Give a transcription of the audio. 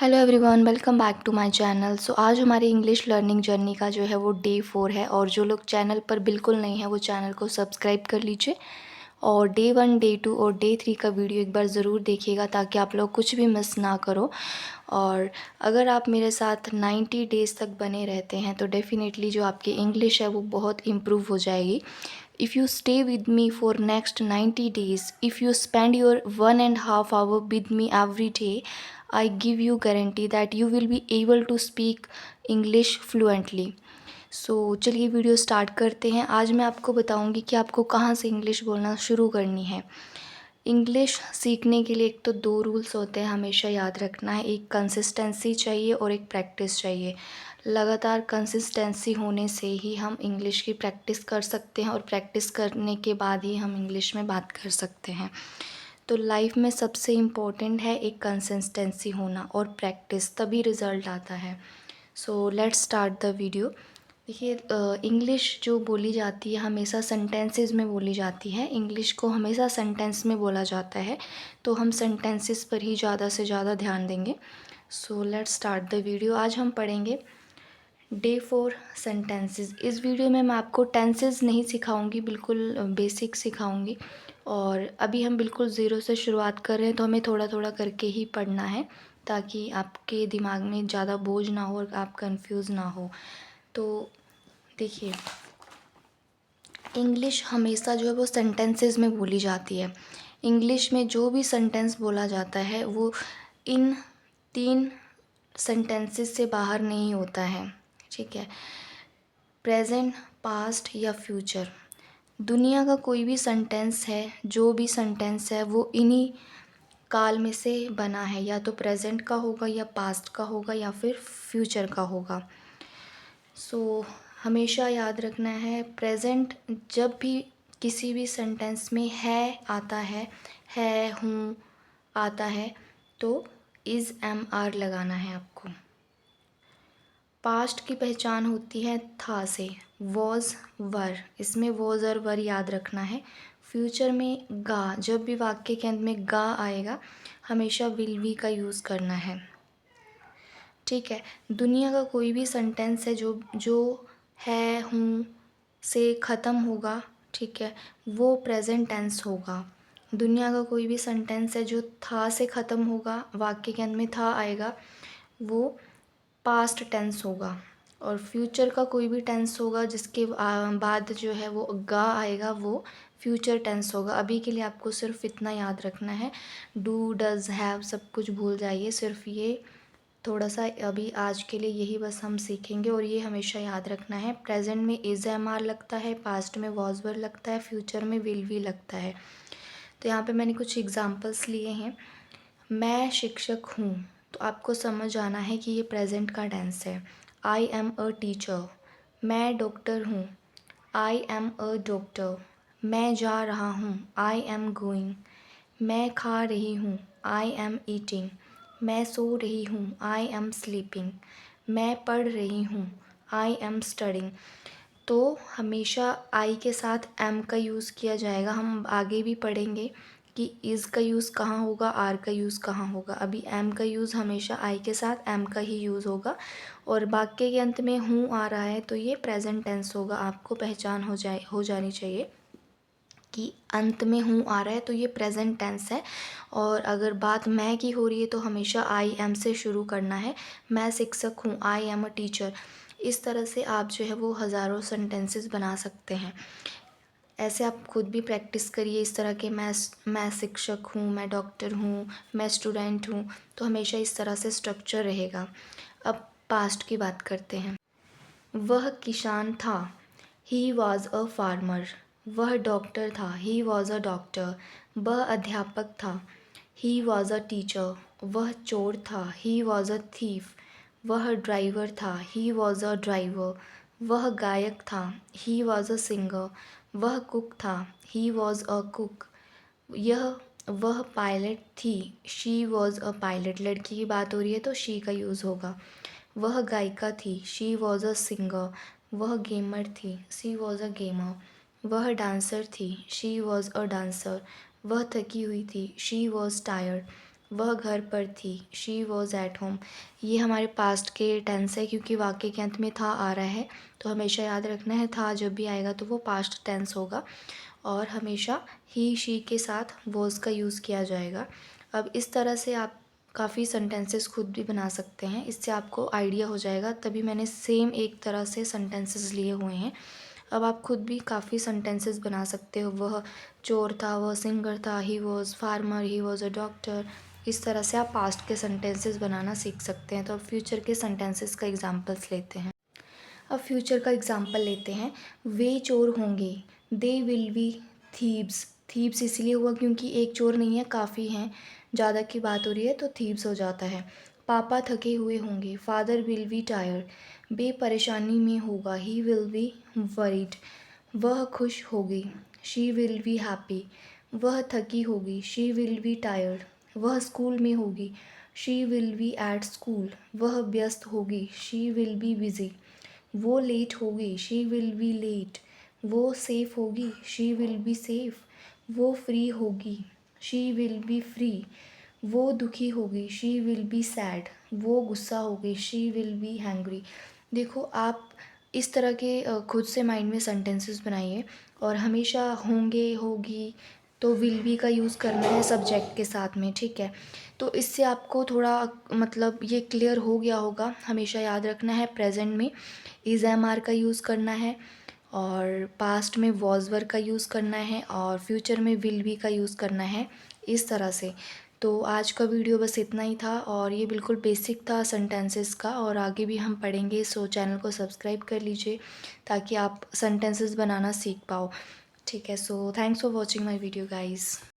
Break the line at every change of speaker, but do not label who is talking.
Hello everyone, welcome back to my channel. So आज हमारी English learning journey का जो है वो डे 4 है। और जो लोग चैनल पर बिल्कुल नहीं है वो चैनल को सब्सक्राइब कर लीजिए और डे 1, डे 2 और डे 3 का वीडियो एक बार ज़रूर देखिएगा ताकि आप लोग कुछ भी मिस ना करो। और अगर आप मेरे साथ 90 डेज़ तक बने रहते हैं तो डेफ़िनेटली जो आपकी इंग्लिश है वो बहुत इम्प्रूव हो जाएगी। If you stay with me for next 90 days, if you spend your 1.5 hour with me every day, I give you guarantee that you will be able to speak English fluently. सो चलिए video start करते हैं। आज मैं आपको बताऊंगी कि आपको कहाँ से इंग्लिश बोलना शुरू करनी है। इंग्लिश सीखने के लिए एक तो 2 रूल्स होते हैं, हमेशा याद रखना है। एक कंसिस्टेंसी चाहिए और एक प्रैक्टिस चाहिए। लगातार कंसिस्टेंसी होने से ही हम इंग्लिश की प्रैक्टिस कर सकते हैं और प्रैक्टिस करने के बाद ही हम इंग्लिश में बात कर सकते हैं। तो लाइफ में सबसे इम्पोर्टेंट है एक कंसिस्टेंसी होना और प्रैक्टिस, तभी रिज़ल्ट आता है। So let's start the video. देखिए, इंग्लिश जो बोली जाती है हमेशा सेंटेंसेस में बोली जाती है। इंग्लिश को हमेशा सेंटेंस में बोला जाता है, तो हम सेंटेंसेस पर ही ज़्यादा से ज़्यादा ध्यान देंगे। So let's start the video. आज हम पढ़ेंगे डे 4 सेंटेंसेस। इस वीडियो में मैं आपको टेंसेस नहीं सिखाऊंगी, बिल्कुल बेसिक सिखाऊंगी। और अभी हम बिल्कुल ज़ीरो से शुरुआत कर रहे हैं, तो हमें थोड़ा थोड़ा करके ही पढ़ना है ताकि आपके दिमाग में ज़्यादा बोझ ना हो और आप कंफ्यूज ना हो। तो देखिए, इंग्लिश हमेशा जो है वो सेंटेंसेस में बोली जाती है। इंग्लिश में जो भी सेंटेंस बोला जाता है वो इन 3 सेंटेंसेस से बाहर नहीं होता है, ठीक है। प्रेजेंट, पास्ट या फ्यूचर, दुनिया का कोई भी सेंटेंस है, जो भी सेंटेंस है वो इन्हीं काल में से बना है। या तो प्रेजेंट का होगा या पास्ट का होगा या फिर फ्यूचर का होगा। सो हमेशा याद रखना है, प्रेजेंट जब भी किसी भी सेंटेंस में है आता है हूँ आता है, तो इज़ एम आर लगाना है आपको। पास्ट की पहचान होती है था से, वॉज वर, इसमें वॉज और वर याद रखना है। फ्यूचर में गा, जब भी वाक्य के अंत में गा आएगा हमेशा विल वी का यूज़ करना है, ठीक है। दुनिया का कोई भी सेंटेंस है जो है हूँ से ख़त्म होगा, ठीक है, वो प्रेजेंट टेंस होगा। दुनिया का कोई भी सेंटेंस है जो था से ख़त्म होगा, वाक्य के अंत में था आएगा, वो पास्ट टेंस होगा। और फ्यूचर का कोई भी टेंस होगा जिसके बाद जो है वो गा आएगा, वो फ्यूचर टेंस होगा। अभी के लिए आपको सिर्फ इतना याद रखना है, डू डज़ हैव सब कुछ भूल जाइए, सिर्फ ये थोड़ा सा अभी आज के लिए यही बस हम सीखेंगे। और ये हमेशा याद रखना है, प्रेजेंट में इज़ एम आर लगता है, पास्ट में वॉज वर लगता है, फ्यूचर में विल वी लगता है। तो यहाँ पे मैंने कुछ एग्जांपल्स लिए हैं। मैं शिक्षक हूँ, तो आपको समझ आना है कि ये प्रेजेंट का टेंस है। I am a teacher. मैं डॉक्टर हूँ, आई एम अ डॉक्टर। मैं जा रहा हूँ, आई एम गोइंग। मैं खा रही हूँ, आई एम ईटिंग। मैं सो रही हूँ, आई एम स्लीपिंग। मैं पढ़ रही हूँ, आई एम स्टडिंग। तो हमेशा आई के साथ एम का यूज़ किया जाएगा। हम आगे भी पढ़ेंगे कि इज़ का यूज़ कहाँ होगा, आर का यूज़ कहाँ होगा। अभी एम का यूज़ हमेशा आई के साथ एम का ही यूज़ होगा। और वाक्य के अंत में हूँ आ रहा है तो ये प्रेजेंट टेंस होगा। आपको पहचान हो जानी चाहिए कि अंत में हूँ आ रहा है तो ये प्रेजेंट टेंस है। और अगर बात मैं की हो रही है तो हमेशा आई एम से शुरू करना है। मैं शिक्षक हूँ, आई एम अ टीचर। इस तरह से आप जो है वो हज़ारों सेंटेंसेस बना सकते हैं। ऐसे आप खुद भी प्रैक्टिस करिए इस तरह के, मैं शिक्षक हूँ, मैं डॉक्टर हूँ, मैं स्टूडेंट हूँ, तो हमेशा इस तरह से स्ट्रक्चर रहेगा। अब पास्ट की बात करते हैं। वह किसान था, ही वॉज अ फार्मर। वह डॉक्टर था, ही वॉज अ डॉक्टर। वह अध्यापक था, ही वॉज अ टीचर। वह चोर था, ही वॉज अ थीफ। वह ड्राइवर था, ही वॉज अ ड्राइवर। वह गायक था, ही वॉज अ सिंगर। वह कुक था, ही वॉज अ कुक। वह पायलट थी, शी वॉज अ पायलट। लड़की की बात हो रही है तो शी का यूज़ होगा। वह गायिका थी, शी वॉज अ सिंगर। वह गेमर थी, शी वॉज अ गेमर। वह डांसर थी, शी वॉज अ डांसर। वह थकी हुई थी, शी वॉज टायर्ड। वह घर पर थी, शी वॉज एट होम। ये हमारे पास्ट के टेंस है, क्योंकि वाक्य के अंत में था आ रहा है, तो हमेशा याद रखना है था जब भी आएगा तो वो पास्ट टेंस होगा और हमेशा ही शी के साथ वॉज का यूज़ किया जाएगा। अब इस तरह से आप काफ़ी सेंटेंसेस खुद भी बना सकते हैं, इससे आपको आइडिया हो जाएगा। तभी मैंने सेम एक तरह से सेंटेंसेस लिए हुए हैं। अब आप खुद भी काफ़ी सेंटेंसेस बना सकते हो। वह चोर था, वह सिंगर था, he was farmer, he was a doctor. इस तरह से आप पास्ट के सेंटेंसेस बनाना सीख सकते हैं। तो अब फ्यूचर के सेंटेंसेस का एग्जांपल्स लेते हैं। अब फ्यूचर का एग्जांपल लेते हैं। वे चोर होंगे, they will be thieves. Thieves इसलिए हुआ क्योंकि एक चोर नहीं है, काफ़ी हैं, ज़्यादा की बात हो रही है तो थीव्स हो जाता है। पापा थके हुए होंगे, फादर विल बी टायर्ड। बे परेशानी में होगा, ही विल बी वरीड। वह खुश होगी, शी विल बी हैप्पी। वह थकी होगी, शी विल बी टायर्ड। वह स्कूल में होगी, she will be at school. वह व्यस्त होगी, शी विल बी बिजी। वो लेट होगी, शी विल बी लेट। वो सेफ होगी, शी विल बी सेफ। वो फ्री होगी, शी विल बी फ्री। वो दुखी होगी, शी विल बी सैड। वो गुस्सा होगी, शी विल बी हैंग्री। देखो, आप इस तरह के खुद से माइंड में सेंटेंसेस बनाइए और हमेशा होंगे, होगी तो विल बी का यूज़ करना है सब्जेक्ट के साथ में, ठीक है। तो इससे आपको थोड़ा मतलब ये क्लियर हो गया होगा। हमेशा याद रखना है प्रेजेंट में इज़ एम आर का यूज़ करना है और पास्ट में वॉज वर का यूज़ करना है और फ्यूचर में विल बी का यूज़ करना है, इस तरह से। तो आज का वीडियो बस इतना ही था और ये बिल्कुल बेसिक था सेंटेंसेस का, और आगे भी हम पढ़ेंगे। सो चैनल को सब्सक्राइब कर लीजिए ताकि आप सेंटेंसेस बनाना सीख पाओ, ठीक है। So thanks for watching my video guys.